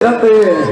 Adelante.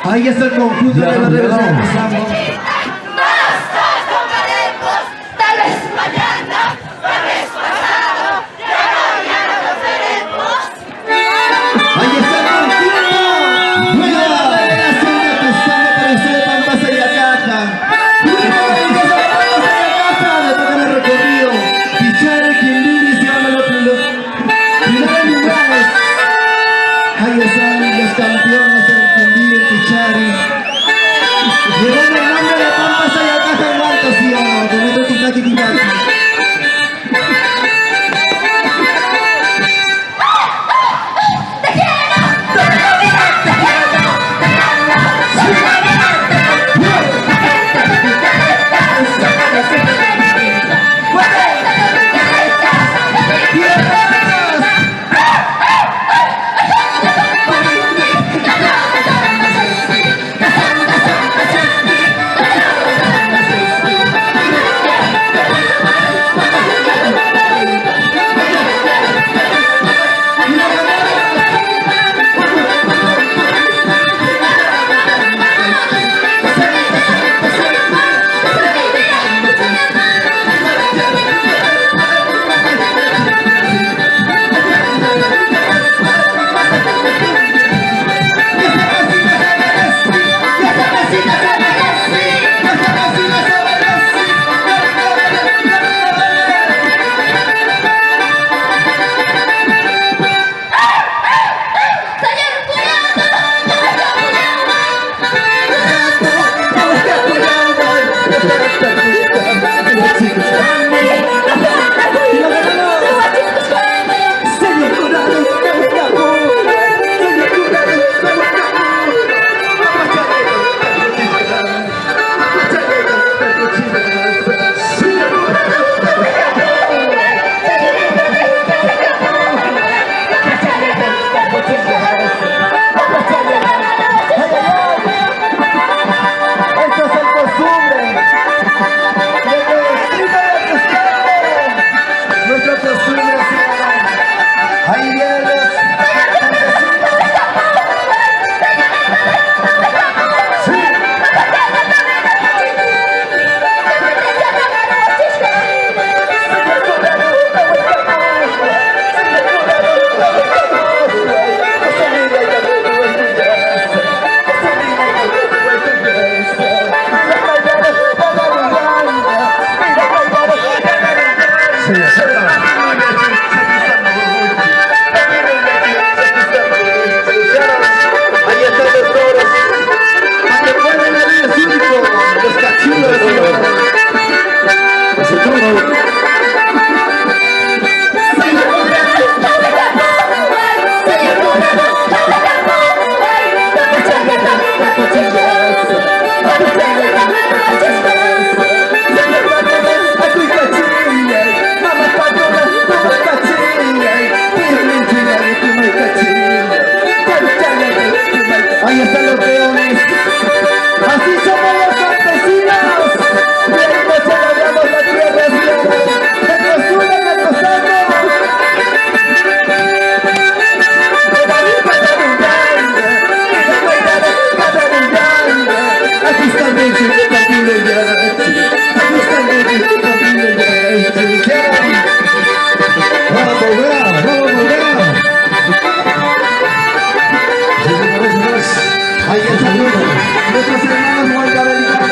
Ahí está el conjunto de la Revelacion. Todos tomaremos, tal vez mañana, tal vez pasado, ya no nos veremos. Ahí está el conjunto. Nueva Revelacion de Acostambo para ustedes, Pampas y Acá. De todo el recorrido. Pichar, Quindiri, se llaman los primeros lugares. Ahí están los campeones, el Quindiri, el Pichari. Ahí están los peones. Así somos los campesinos. Bien, no celebramos la tierra, señores. ¡Acostumbre, acostambo! Aquí está bien, que camino ya. Aquí está bien, que camino ya. Vamos, bravo, vamos, bravo. Ahí está nuestros hermanos guardabellanos.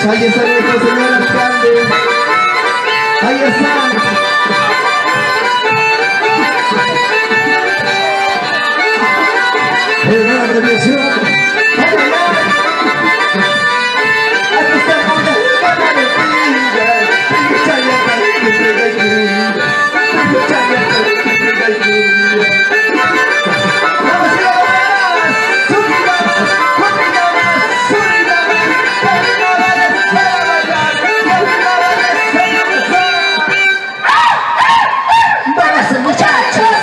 Ahí está nuestro señor alcalde. Ahí está. El gran Revelacion. Aquí está una gana de pinga. Chaya para que pega y cuida. Chaya para que pega y cuida. Vamos a ir a más. Subidamos, subidamos, subidamos. Vamos muchachos,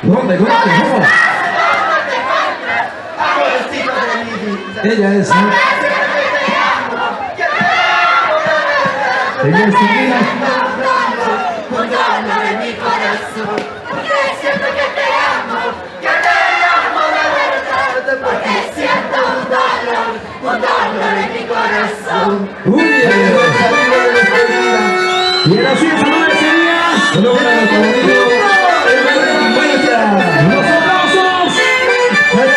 ¿Dónde? ¿Cómo? Pobrecito de mi vida. Ella es, ¿no? Ella es Silvina. Un dolor en mi corazón. Porque siento que te amo. Que te amo de verdad. Porque siento un dolor en mi corazón. Uy, y ahora sí, saludos de ese día. Saludos para nuestro amigo. Los aplausos.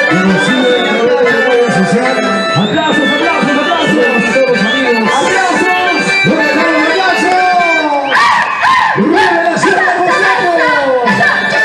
Conocido de la red de apoyo social. Aplausos, aplausos, aplausos. A todos los amigos. Aplausos. ¿Dónde están los aplausos? Revelación de Acostambo. Sí.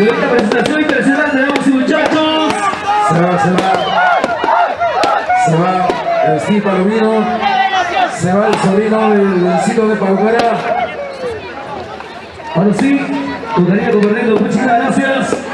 Esta presentación impresionante, damas y muchachos. Se va el Steve Palomino. Se va el sobrino del ciclo de Paucara. Ahora sí, tu cariño, tu corriendo, muchísimas gracias.